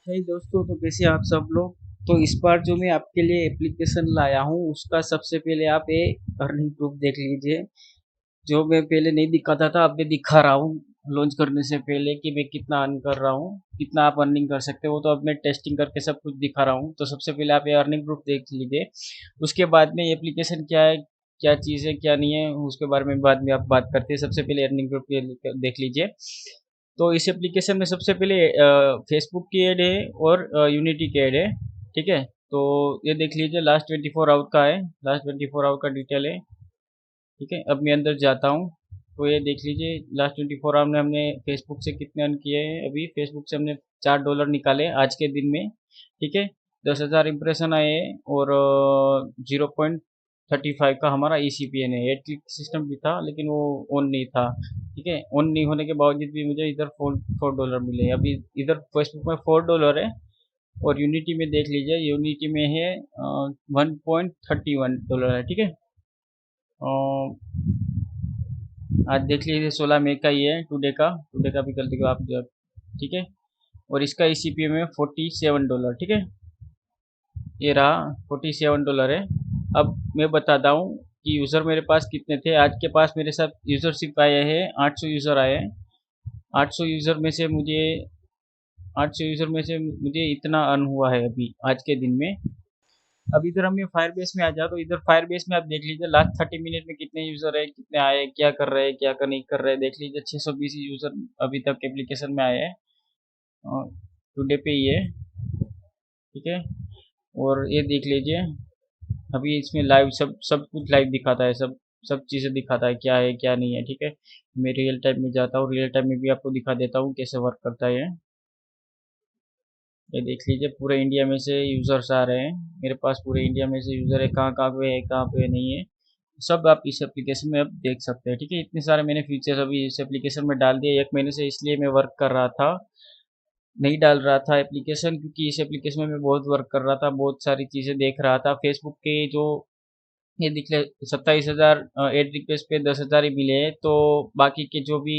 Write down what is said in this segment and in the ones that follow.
हे दोस्तों, तो कैसे आप सब लोग। तो इस बार जो मैं आपके लिए एप्लीकेशन लाया हूँ उसका सबसे पहले आप ये अर्निंग प्रूफ देख लीजिए। जो मैं पहले नहीं दिखाता था अब मैं दिखा रहा हूँ लॉन्च करने से पहले कि मैं कितना अर्न कर रहा हूँ, कितना आप अर्निंग कर सकते हो। तो अब मैं टेस्टिंग करके सब कुछ दिखा रहा हूँ। तो सबसे पहले आप ये अर्निंग प्रूफ देख लीजिए। उसके बाद में एप्लीकेशन क्या है, क्या चीज़ है, क्या नहीं है, उसके बारे में बाद में आप बात करते हैं। सबसे पहले अर्निंग प्रूफ देख लीजिए। तो इस एप्लीकेशन में सबसे पहले फेसबुक की ऐड है और यूनिटी की ऐड है। ठीक है, तो ये देख लीजिए, लास्ट 24 आवर का है, लास्ट 24 आवर का डिटेल है। ठीक है, अब मैं अंदर जाता हूँ। तो ये देख लीजिए, लास्ट 24 आवर में हमने फेसबुक से कितने अर्न किए हैं। अभी फेसबुक से हमने $4 निकाले आज के दिन में। ठीक है, 10,000 इम्प्रेशन आए हैं और 0.35 का हमारा ECPN है। एड क्लिक सिस्टम भी था लेकिन वो ऑन नहीं था। ठीक है, ऑन नहीं होने के बावजूद भी मुझे इधर $4 मिले। अभी इधर फेसबुक में $4 है। और यूनिटी में देख लीजिए, यूनिटी में है $1.31 है। ठीक है, आज देख लीजिए 16 मई का ही है, टुडे का भी कर देखो आप जब। ठीक है, और इसका ECPM है $47। ठीक है, ये रहा $47 है। अब मैं बताता हूँ कि यूज़र मेरे पास कितने थे। आज के पास मेरे साथ यूज़रशिप आए हैं 800 यूज़र आए हैं। 800 यूज़र में से मुझे 800 यूज़र में से मुझे इतना अर्न हुआ है अभी आज के दिन में। अब इधर हम फायरबेस में आ जाओ, तो इधर फायरबेस में आप देख लीजिए लास्ट 30 मिनट में कितने यूज़र है, कितने आए, क्या कर रहे हैं, क्या कर नहीं कर रहे हैं। देख लीजिए 620 यूज़र अभी तक एप्लीकेशन में आए हैं। टुडे पे ही है। ठीक है, और ये देख लीजिए अभी इसमें लाइव सब सब कुछ लाइव दिखाता है, सब सब चीज़ें दिखाता है, क्या है क्या नहीं है। ठीक है, मैं रियल टाइम में जाता हूँ, रियल टाइम में भी आपको दिखा देता हूँ कैसे वर्क करता है ये देख लीजिए पूरे इंडिया में से यूज़र्स आ रहे हैं। मेरे पास पूरे इंडिया में से यूज़र है, कहाँ कहाँ पे है, कहाँ पे नहीं है, सब आप इस एप्लीकेशन में अब देख सकते हैं। ठीक है, इतने सारे मैंने फीचर्स अभी इस एप्लीकेशन में डाल दिए। 1 महीने से इसलिए मैं वर्क कर रहा था, नहीं डाल रहा था एप्लीकेशन, क्योंकि इस एप्लीकेशन में मैं बहुत वर्क कर रहा था, बहुत सारी चीज़ें देख रहा था। फेसबुक के जो ये दिखले 27,000 एड रिक्वेस्ट पे 10,000 ही मिले हैं। तो बाकी के जो भी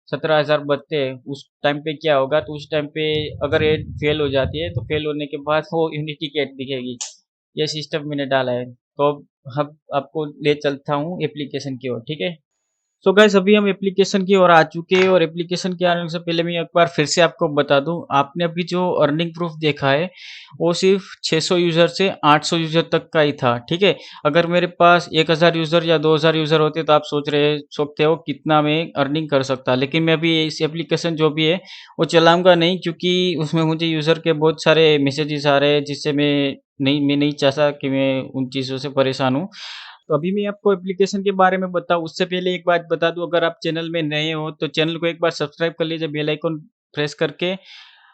17,000 बचते हैं उस टाइम पे क्या होगा, तो उस टाइम पे अगर एड फेल हो जाती है तो फेल होने के बाद वो यूनिटी की एड दिखेगी। ये सिस्टम मैंने डाला है। तो अब आपको ले चलता हूँ एप्लीकेशन की ओर। ठीक है, सो गाइस अभी हम एप्लीकेशन की ओर आ चुके हैं। और एप्लीकेशन के आने से पहले मैं एक बार फिर से आपको बता दूं, आपने अभी जो अर्निंग प्रूफ देखा है वो सिर्फ 600 यूजर से 800 यूजर तक का ही था। ठीक है, अगर मेरे पास 1000 यूजर या 2000 यूजर होते तो आप सोचते हो कितना मैं अर्निंग कर सकता। लेकिन मैं अभी इस एप्लीकेशन जो भी है वो चलाऊंगा नहीं, क्योंकि उसमें मुझे यूजर के बहुत सारे मैसेजेस आ रहे हैं जिससे मैं नहीं चाहता कि मैं उन चीज़ों से परेशान हूँ। तो अभी मैं आपको एप्लीकेशन के बारे में बताऊँ उससे पहले एक बात बता दूँ, अगर आप चैनल में नए हो तो चैनल को एक बार सब्सक्राइब कर लीजिए, बेल आइकन प्रेस करके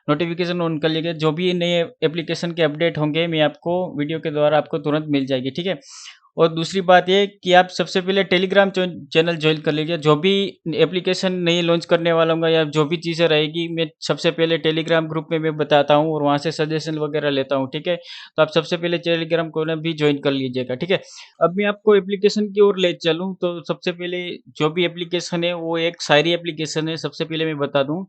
नोटिफिकेशन ऑन कर लीजिए। जो भी नए एप्लीकेशन के अपडेट होंगे मैं आपको वीडियो के द्वारा आपको तुरंत मिल जाएगी। ठीक है, और दूसरी बात ये कि आप सबसे पहले टेलीग्राम चैनल ज्वाइन कर लीजिए। जो भी एप्लीकेशन नई लॉन्च करने वाला हूँ या जो भी चीज़ें रहेगी मैं सबसे पहले टेलीग्राम ग्रुप में मैं बताता हूँ और वहाँ से सजेशन वगैरह लेता हूँ। ठीक है, तो आप सबसे पहले टेलीग्राम को ना भी ज्वाइन कर लीजिएगा। ठीक है, अब मैं आपको एप्लीकेशन की ओर ले चलूँ तो सबसे पहले जो भी एप्लीकेशन है वो एक शायरी एप्लीकेशन है। सबसे पहले मैं बता दूँ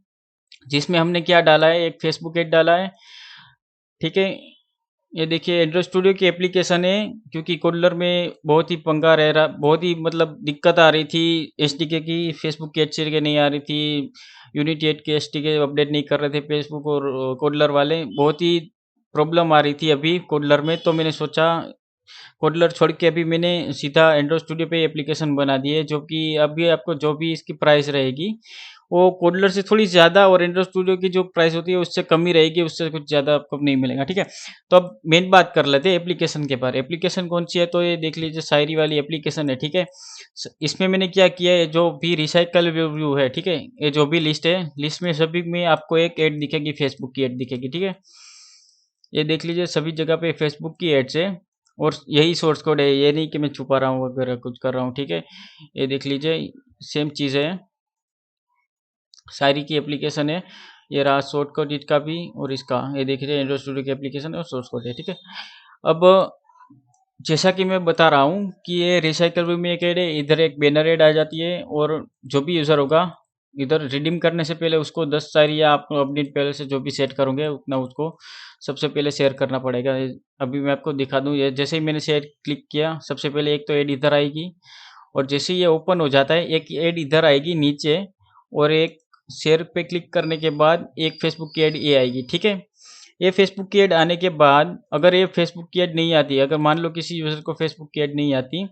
जिसमें हमने क्या डाला है, एक फेसबुक ऐड डाला है। ठीक है, ये देखिए एंड्रॉइड स्टूडियो की एप्लीकेशन है, क्योंकि कोडलर में बहुत ही पंगा रह रहा, बहुत ही मतलब दिक्कत आ रही थी एसडीके की। फेसबुक की एचटीके नहीं आ रही थी, यूनिटी 8 के एसडीके अपडेट नहीं कर रहे थे फेसबुक और कोडलर वाले, बहुत ही प्रॉब्लम आ रही थी अभी कोडलर में। तो मैंने सोचा कोडलर छोड़ के अभी मैंने सीधा एंड्रॉइड स्टूडियो पे एप्लीकेशन बना दी है, जो कि अभी आपको जो भी इसकी प्राइस रहेगी वो कोडलर से थोड़ी ज़्यादा और एंड्रॉइड स्टूडियो की जो प्राइस होती है उससे कम ही रहेगी, उससे कुछ ज़्यादा आपको नहीं मिलेगा। ठीक है, तो अब मेन बात कर लेते हैं एप्लीकेशन के बारे। एप्लीकेशन कौन सी है, तो ये देख लीजिए शायरी वाली एप्लीकेशन है। ठीक है, इसमें मैंने क्या किया है, जो भी रिसाइकल व्यू है, ठीक है, ये जो भी लिस्ट है, लिस्ट में सभी में आपको एक ऐड दिखेगी, फेसबुक की ऐड दिखेगी। ठीक है, ये देख लीजिए सभी जगह पे फेसबुक की एड्स है और यही सोर्स कोड है, ये नहीं कि मैं छुपा रहा हूँ वगैरह कुछ कर रहा हूँ। ठीक है, ये देख लीजिए सेम चीज़ है, शायरी की एप्लीकेशन है। ये रहा सोर्स कोड इसका भी और इसका, ये देख लीजिए एंड्रॉइड स्टूडियो की एप्लीकेशन है और सोर्स कोड है। ठीक है, अब जैसा कि मैं बता रहा हूँ कि ये रिसाइकल में एक ऐड है, इधर एक बैनर ऐड आ जाती है और जो भी यूज़र होगा इधर रिडीम करने से पहले उसको 10 सारी या आप अपनी पहले से जो भी सेट करोगे उतना उसको सबसे पहले शेयर करना पड़ेगा। अभी मैं आपको दिखा दूँ, ये जैसे ही मैंने शेयर क्लिक किया सबसे पहले एक तो ऐड इधर आएगी, और जैसे ही ये ओपन हो जाता है एक ऐड इधर आएगी नीचे, और एक शेयर पे क्लिक करने के बाद एक फेसबुक की ऐड ये आएगी। ठीक है, ये फेसबुक की ऐड आने के बाद अगर ये फेसबुक की ऐड नहीं आती, अगर मान लो किसी यूज़र को फेसबुक की ऐड नहीं आती,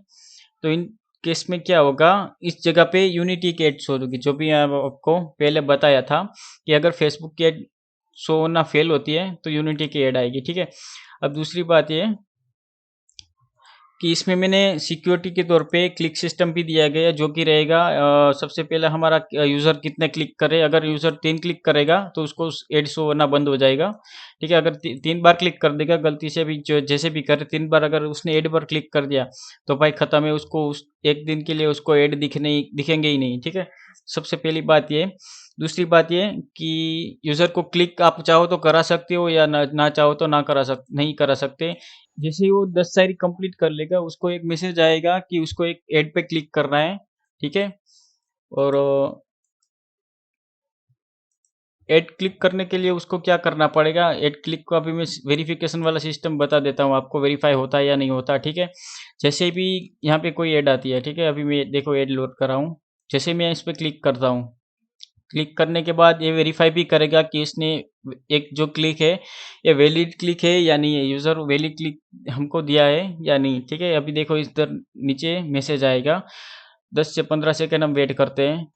तो इन केस में क्या होगा, इस जगह पे यूनिटी की ऐड शो होगी, जो भी आपको पहले बताया था कि अगर फेसबुक की ऐड शो होना फेल होती है तो यूनिटी की ऐड आएगी। ठीक है, अब दूसरी बात ये कि इसमें मैंने सिक्योरिटी के तौर पे क्लिक सिस्टम भी दिया गया है, जो कि रहेगा सबसे पहले हमारा यूज़र कितने क्लिक करे, अगर यूज़र 3 क्लिक करेगा तो उसको एड शो होना बंद हो जाएगा। ठीक है, अगर 3 बार क्लिक कर देगा गलती से भी, जो जैसे भी करे 3 बार अगर उसने एड पर क्लिक कर दिया तो भाई ख़त्म है, उसको उस एक दिन के लिए उसको एड दिखेंगे ही नहीं। ठीक है, सबसे पहली बात ये। दूसरी बात ये कि यूज़र को क्लिक आप चाहो तो करा सकते हो, या ना चाहो तो ना नहीं करा सकते। जैसे ही वो 10 शायरी कंप्लीट कर लेगा उसको एक मैसेज आएगा कि उसको एक ऐड पे क्लिक करना है। ठीक है, और ऐड क्लिक करने के लिए उसको क्या करना पड़ेगा, ऐड क्लिक को अभी मैं वेरिफिकेशन वाला सिस्टम बता देता हूँ आपको, वेरीफाई होता है या नहीं होता। ठीक है, जैसे भी यहाँ पे कोई ऐड आती है, ठीक है, अभी मैं देखो ऐड लोड कर रहा हूँ, जैसे मैं इस पर क्लिक करता हूँ, क्लिक करने के बाद ये वेरीफाई भी करेगा कि इसने एक जो क्लिक है ये वैलिड क्लिक है या नहीं है, यूज़र वैलिड क्लिक हमको दिया है या नहीं। ठीक है, अभी देखो इधर नीचे मैसेज आएगा, 10 से 15 सेकंड हम वेट करते हैं।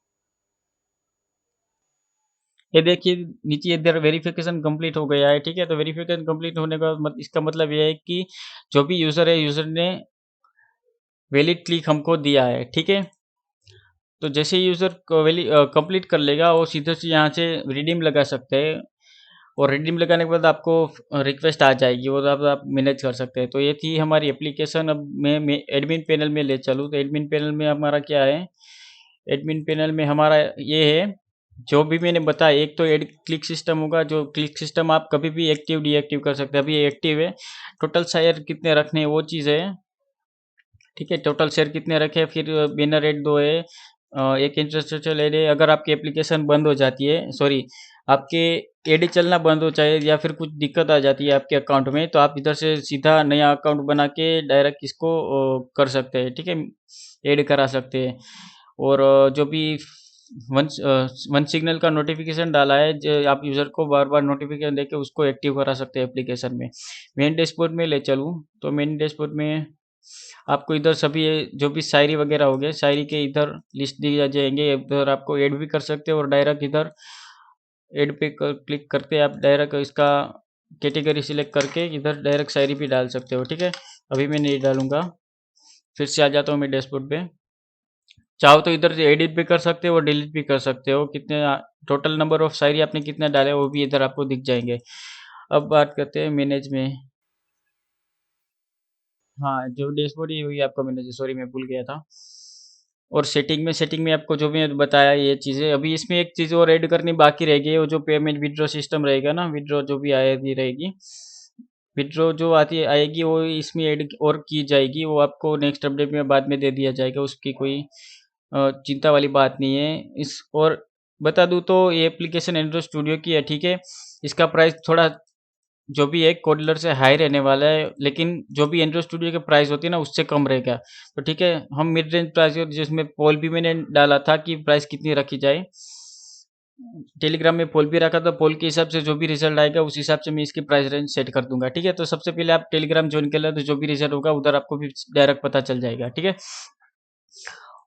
ये देखिए नीचे इधर वेरिफिकेशन कंप्लीट हो गया है। ठीक है, तो वेरिफिकेशन कंप्लीट होने का इसका मतलब ये है कि जो भी यूज़र है, यूज़र ने वैलिड क्लिक हमको दिया है। ठीक है, तो जैसे ही यूज़र कंप्लीट कर लेगा वो सीधे से यहाँ से रिडीम लगा सकते हैं, और रिडीम लगाने के बाद आपको रिक्वेस्ट आ जाएगी, वो आप मैनेज कर सकते हैं। तो ये थी हमारी एप्लीकेशन। अब मैं एडमिन पैनल में ले चलूँ तो एडमिन पैनल में हमारा क्या है, एडमिन पैनल में हमारा ये है जो भी मैंने बताया। एक तो एड क्लिक सिस्टम होगा, जो क्लिक सिस्टम आप कभी भी एक्टिव डीएक्टिव कर सकते हैं। अभी ये एक्टिव है, टोटल शेयर कितने रखने हैं वो चीज़ है। ठीक है, टोटल शेयर कितने रखे, फिर बैनर रेट 2 है, एक इंफ्रास्ट्रक्चर एड है। अगर आपकी एप्लीकेशन बंद हो जाती है, सॉरी आपके एडी चलना बंद हो जाए या फिर कुछ दिक्कत आ जाती है आपके अकाउंट में, तो आप इधर से सीधा नया अकाउंट बना के डायरेक्ट इसको कर सकते हैं। ठीक है, ऐड करा सकते हैं। और जो भी वन सिग्नल का नोटिफिकेशन डाला है, जो आप यूज़र को बार बार नोटिफिकेशन देके उसको एक्टिव करा सकते हैं एप्लीकेशन में। मेन डैशबोर्ड में ले चलूँ तो मेन डैशबोर्ड में आपको इधर सभी जो भी शायरी वगैरह हो गए, शायरी के इधर लिस्ट दिए जाएंगे। इधर आपको ऐड भी कर सकते हो, और डायरेक्ट इधर ऐड पे क्लिक करके आप डायरेक्ट इसका कैटेगरी सिलेक्ट करके इधर डायरेक्ट शायरी भी डाल सकते हो। ठीक है, अभी मैं नहीं डालूंगा, फिर से आ जाता हूँ मैं डैशबोर्ड पे। चाहो तो इधर से एडिट भी कर सकते हो और डिलीट भी कर सकते हो, कितने टोटल नंबर ऑफ शायरी आपने कितने डाले वो भी इधर आपको दिख जाएंगे। अब बात करते हैं मैनेज में। हाँ, जो डैशबोर्ड है वही आपका मैनेज, सॉरी मैं भूल गया था। और सेटिंग में आपको जो भी बताया ये चीज़ें, अभी इसमें एक चीज़ और ऐड करनी बाकी रह गई है, वो जो पेमेंट विड्रॉ सिस्टम रहेगा ना, विड्रॉ जो भी आएगी रहेगी, विड्रॉ जो आती आएगी वो इसमें ऐड और की जाएगी, वो आपको नेक्स्ट अपडेट में बाद में दे दिया जाएगा, उसकी कोई चिंता वाली बात नहीं है। इस और बता दूँ तो ये एप्लीकेशन एंड्रॉइड स्टूडियो की है। ठीक है, इसका प्राइस थोड़ा जो भी है कोडलर से हाई रहने वाला है, लेकिन जो भी एंड्रॉइड स्टूडियो के प्राइस होती है ना उससे कम रहेगा। तो ठीक है, हम मिड रेंज प्राइस, जिसमें पोल भी मैंने डाला था कि प्राइस कितनी रखी जाए, टेलीग्राम में पोल भी रखा था, पोल के हिसाब से जो भी रिजल्ट आएगा उस हिसाब से मैं इसकी प्राइस रेंज सेट कर दूंगा। ठीक है, तो सबसे पहले आप टेलीग्राम ज्वाइन कर लें तो जो भी रिजल्ट होगा उधर आपको भी डायरेक्ट पता चल जाएगा। ठीक है,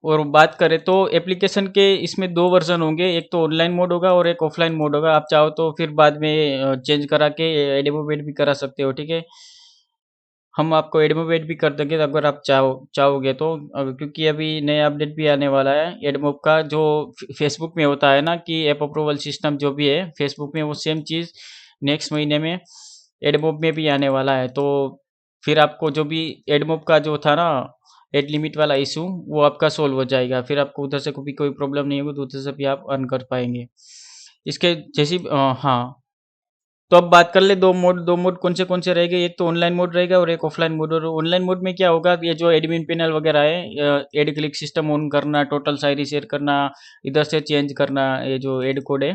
और बात करें तो एप्लीकेशन के इसमें 2 वर्जन होंगे, एक तो ऑनलाइन मोड होगा और एक ऑफलाइन मोड होगा। आप चाहो तो फिर बाद में चेंज करा के एडिबोवेट भी करा सकते हो। ठीक है, हम आपको एडमोवेट भी कर देंगे अगर आप चाहोगे तो, क्योंकि अभी नया अपडेट भी आने वाला है एडमोब का, जो फेसबुक में होता है ना कि ऐप अप्रूवल सिस्टम जो भी है फेसबुक में, वो सेम चीज़ नेक्स्ट महीने में एडमोब में भी आने वाला है। तो फिर आपको जो भी एडमोब का जो था ना एड लिमिट वाला इशू, वो आपका सोल्व हो जाएगा, फिर आपको उधर से कोई कोई प्रॉब्लम नहीं होगी, तो उधर से भी आप अर्न कर पाएंगे इसके जैसी। हाँ, तो अब बात कर ले दो मोड कौन से रहेंगे। एक तो ऑनलाइन मोड रहेगा और एक ऑफलाइन मोड। और ऑनलाइन मोड में क्या होगा, ये जो एडमिन पैनल वगैरह है, एड क्लिक सिस्टम ऑन करना, टोटल शायरी शेयर करना, इधर से चेंज करना, ये जो एड कोड है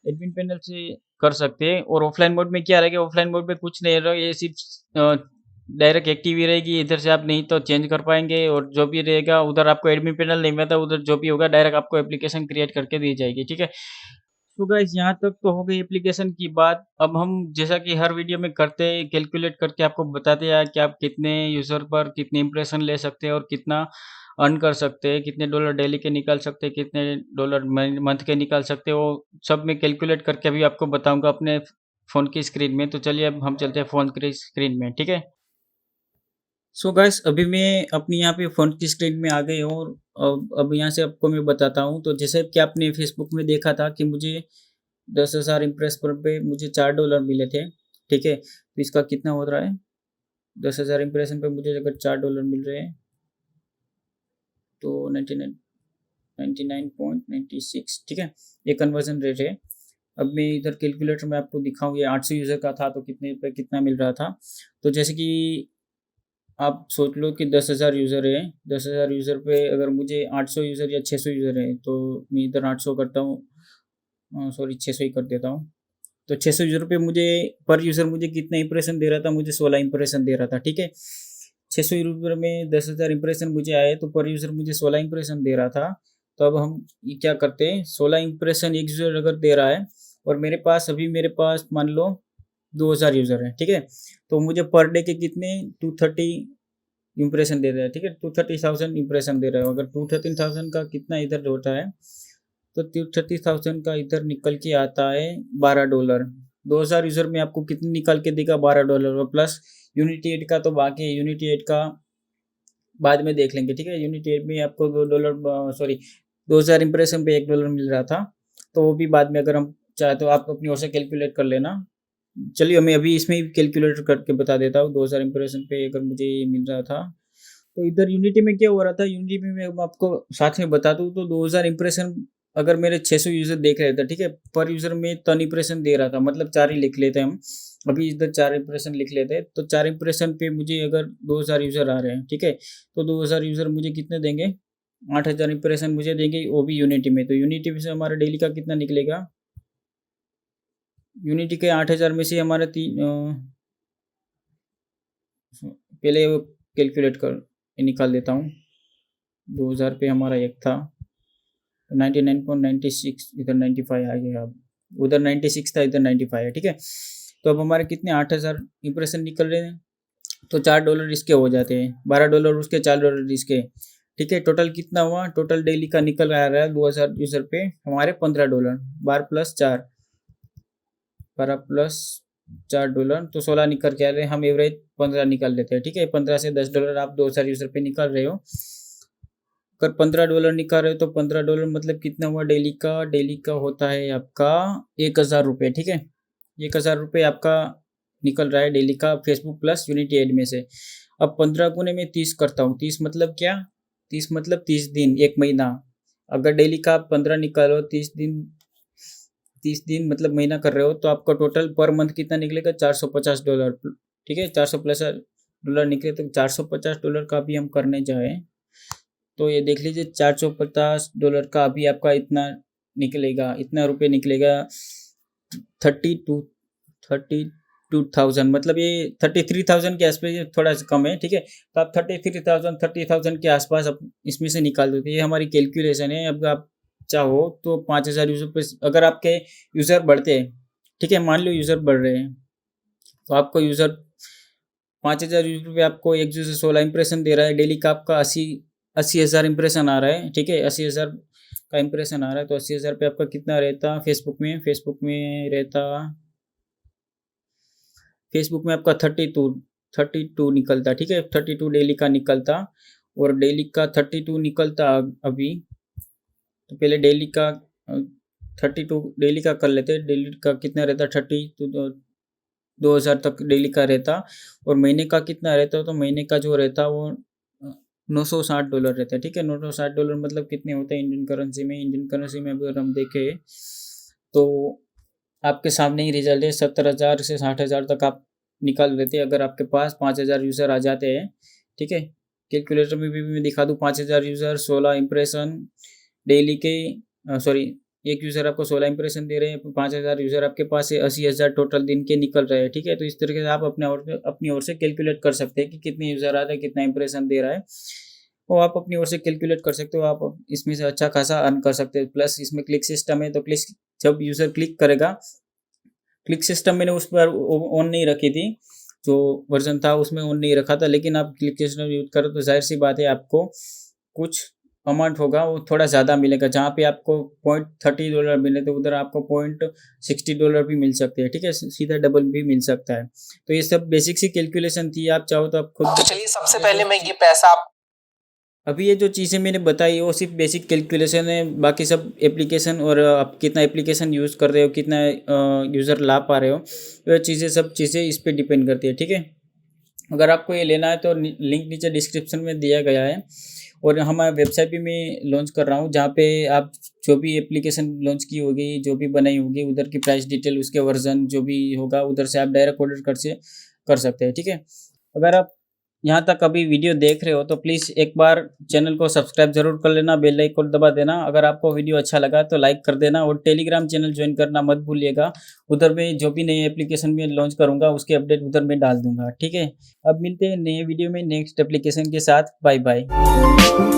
एडमिन पैनल से कर सकते हैं। और ऑफलाइन मोड में क्या रहेगा, ऑफलाइन मोड में कुछ नहीं रहेगा, ये सिर्फ डायरेक्ट एक्टिव ही रहेगी। इधर से आप नहीं तो चेंज कर पाएंगे, और जो भी रहेगा उधर आपको एडमिन पैनल नहीं मिलता, उधर जो भी होगा डायरेक्ट आपको एप्लीकेशन क्रिएट करके दी जाएगी, ठीक है। तो गाइस यहाँ तक तो हो गई एप्लीकेशन की बात। अब हम जैसा कि हर वीडियो में करते हैं, कैलकुलेट करके आपको बताते हैं कि आप कितने यूज़र पर कितने इंप्रेशन ले सकते हैं और कितना अर्न कर सकते हैं, कितने डॉलर डेली के निकाल सकते हैं, कितने डॉलर मंथ के निकाल सकते हैं। वो सब मैं कैलकुलेट करके अभी आपको बताऊंगा अपने फ़ोन की स्क्रीन में। तो चलिए अब हम चलते हैं फ़ोन की स्क्रीन में, ठीक है। सो गाइस अभी मैं अपनी यहाँ पे फ़ोन की स्क्रीन में आ गई हूँ, और अब यहाँ से आपको मैं बताता हूँ। तो जैसे कि आपने फेसबुक में देखा था कि मुझे 10,000 इम्प्रेस पर पे मुझे $4 मिले थे, ठीक है। तो इसका कितना हो रहा है, 10,000 इम्प्रेशन पे मुझे अगर $4 मिल रहे हैं तो 99.96, ठीक है। ये कन्वर्जन रेट है। अब मैं इधर कैलकुलेटर में आपको दिखाऊँ, ये 800 यूज़र का था तो कितने पे कितना मिल रहा था। तो जैसे कि आप सोच लो कि 10,000 यूज़र है, 10,000 यूज़र पे अगर मुझे 800 यूज़र या 600 यूज़र है, तो मैं इधर 800 करता हूँ, सॉरी 600 ही कर देता हूँ। तो 600 यूज़र पे मुझे पर यूज़र मुझे कितना इंप्रेशन दे रहा था, मुझे 16 इंप्रेशन दे रहा था, ठीक है। 600 यूज़र में 10,000 इंप्रेशन मुझे आए तो पर यूज़र मुझे 16 इंप्रेशन दे रहा था। तो अब हम ये क्या करते हैं, 16 इंप्रेशन एक यूज़र अगर दे रहा है और मेरे पास मान लो 2,000 यूज़र है, ठीक है। तो मुझे पर डे के कितने 230 इंप्रेशन दे रहा है, ठीक है। 230,000 इंप्रेशन दे रहा है। अगर 230,000 का कितना इधर होता है, तो 230,000 का इधर निकल के आता है $12। 2,000 यूज़र में आपको कितनी निकाल के देगा, $12। और प्लस यूनिटी एड का तो बाकी है, यूनिटी एड का बाद में देख लेंगे, ठीक है। यूनिटी एड में आपको $2, सॉरी 2,000 इंप्रेशन पे $1 मिल रहा था। तो वो भी बाद में अगर हम चाहे तो आप अपनी ओर से कैलकुलेट कर लेना। चलिए मैं अभी इसमें ही कैलकुलेट करके बता देता हूँ। 2,000 इंप्रेशन पे अगर मुझे ये मिल रहा था, तो इधर यूनिटी में क्या हो रहा था, यूनिटी में मैं आपको साथ में बता दूँ तो 2,000 इंप्रेशन अगर मेरे 600 यूज़र देख रहे थे, ठीक है, पर यूज़र में 3 इंप्रेशन दे रहा था, मतलब 4 ही लिख लेते हैं हम। अभी इधर 4 इंप्रेशन लिख लेते हैं, तो 4 इंप्रेशन पे मुझे अगर 2,000 यूज़र आ रहे हैं, ठीक है, तो 2,000 यूज़र मुझे कितने देंगे, 8,000 इंप्रेशन मुझे देंगे, वो भी यूनिटी में। तो यूनिटी में से हमारा डेली का कितना निकलेगा, यूनिटी के 8,000 में से हमारा पहले वो कैलकुलेट कर निकाल देता हूँ। 2,000 पे हमारा एक था, 99.96, इधर 95 आ गया। अब उधर 96 था, इधर 95 है, ठीक है। तो अब हमारे कितने 8,000 इंप्रेशन निकल रहे हैं, तो $4 इसके हो जाते हैं, $12 उसके, $4 इसके, ठीक है। टोटल कितना हुआ, टोटल डेली का निकल आ रहा है 2,000 यूज़र पे हमारे $15, 12 प्लस 4, 12 प्लस $4, तो 16 निकल के आ रहे हैं। हम एवरेज 15 निकाल लेते हैं, ठीक है। 15 से $10 आप 2,000 यूज़र पे निकाल रहे हो। अगर $15 निकाल रहे हो तो $15 मतलब कितना हुआ, डेली का होता है आपका 1,000 रुपये, ठीक है। 1,000 रुपये आपका निकल रहा है डेली का, फेसबुक प्लस यूनिटी एड में से। अब 15 गुने में 30 करता हूँ, 30 मतलब क्या, 30 मतलब 30 दिन, एक महीना। अगर डेली का आप 15 निकालो, 30 दिन, 30 दिन मतलब महीना कर रहे हो, तो आपका टोटल पर मंथ कितना निकलेगा, $450, ठीक है। 450 निकले, तो $450 का भी हम करने जाए तो ये देख लीजिए, $450 का अभी आपका इतना निकलेगा, इतना रुपये निकलेगा, 32,000, मतलब ये 33,000 के आसपास, ये थोड़ा सा कम है, ठीक है। तो आप 30,000 के आसपास इसमें से निकाल दो। तो ये हमारी कैलकुलेशन है। अब आप चाहो तो 5,000 यूज़र पे अगर आपके यूज़र बढ़ते हैं, ठीक है, मान लो यूज़र बढ़ रहे हैं, तो आपको यूज़र 5,000 यूज़र पे आपको एक यूज़र 16 इंप्रेशन दे रहा है, डेली का आपका 80,000 इंप्रेशन आ रहा है, ठीक है। 80,000 का इंप्रेशन आ रहा है, तो 80,000 पे आपका कितना रहता फेसबुक में रहता, फेसबुक में आपका 32 निकलता, ठीक है। 32 डेली का निकलता, और डेली का 32 निकलता अभी। तो पहले डेली का 32 डेली का कर लेते, डेली का कितना रहता, 2,000 तक डेली का रहता। और महीने का कितना रहता, तो महीने का जो रहता वो $960 रहता है, ठीक है। $960 मतलब कितने होते हैं इंडियन करेंसी में, अगर हम देखें तो आपके सामने ही रिजल्ट है। 70,000 से 60,000 तक आप निकाल लेते हैं अगर आपके पास 5,000 यूज़र आ जाते हैं, ठीक है। कैलकुलेटर में भी मैं दिखा दूँ, 5,000 यूज़र, 16 इंप्रेशन डेली के, सॉरी, एक यूज़र आपको 16 इंप्रेशन दे रहे हैं, 5,000 यूज़र आपके पास है, 80,000 टोटल दिन के निकल रहे हैं, ठीक है। तो इस तरीके से आप अपनी ओर से कैलकुलेट कर सकते हैं कि कितने यूज़र आ रहे हैं, कितना इंप्रेशन दे रहा है, वो आप अपनी ओर से कैलकुलेट कर सकते हो। आप इसमें से अच्छा खासा अर्न कर सकते हो। प्लस इसमें क्लिक सिस्टम है, तो क्लिक, जब यूज़र क्लिक करेगा, क्लिक सिस्टम मैंने उस पर ऑन नहीं रखी थी, जो वर्जन था उसमें ऑन नहीं रखा था, लेकिन आप क्लिक सिस्टम यूज़ करो तो ज़ाहिर सी बात है आपको कुछ अमाउंट होगा वो थोड़ा ज़्यादा मिलेगा। जहाँ पे आपको $0.30 मिले तो उधर आपको $0.60 भी मिल सकते हैं, ठीक है। सीधा डबल भी मिल सकता है। तो ये सब बेसिक सी कैलकुलेशन थी, आप चाहो तो आप खुद। तो चलिए सबसे पहले मैं ये पैसा अभी ये जो चीज़ें मैंने बताई वो सिर्फ बेसिक कैलकुलेशन है, बाकी सब एप्लीकेशन और आप कितना एप्लीकेशन यूज़ कर रहे हो, कितना यूज़र ला पा रहे हो, ये चीज़ें, सब चीज़ें इस पे डिपेंड करती है, ठीक है। अगर आपको ये लेना है तो लिंक नीचे डिस्क्रिप्शन में दिया गया है, और हमारे वेबसाइट भी मैं लॉन्च कर रहा हूँ, जहाँ पे आप जो भी एप्लीकेशन लॉन्च की होगी, जो भी बनाई होगी, उधर की प्राइस डिटेल, उसके वर्जन जो भी होगा, उधर से आप डायरेक्ट ऑर्डर कर सकते हैं, ठीक है। अगर आप यहाँ तक अभी वीडियो देख रहे हो तो प्लीज़ एक बार चैनल को सब्सक्राइब जरूर कर लेना, बेल आइकन दबा देना। अगर आपको वीडियो अच्छा लगा तो लाइक कर देना, और टेलीग्राम चैनल ज्वाइन करना मत भूलिएगा। उधर मैं जो भी नई एप्लीकेशन में लॉन्च करूँगा उसके अपडेट उधर मैं डाल दूँगा, ठीक है। अब मिलते हैं नए वीडियो में नेक्स्ट एप्लीकेशन के साथ। Bye bye.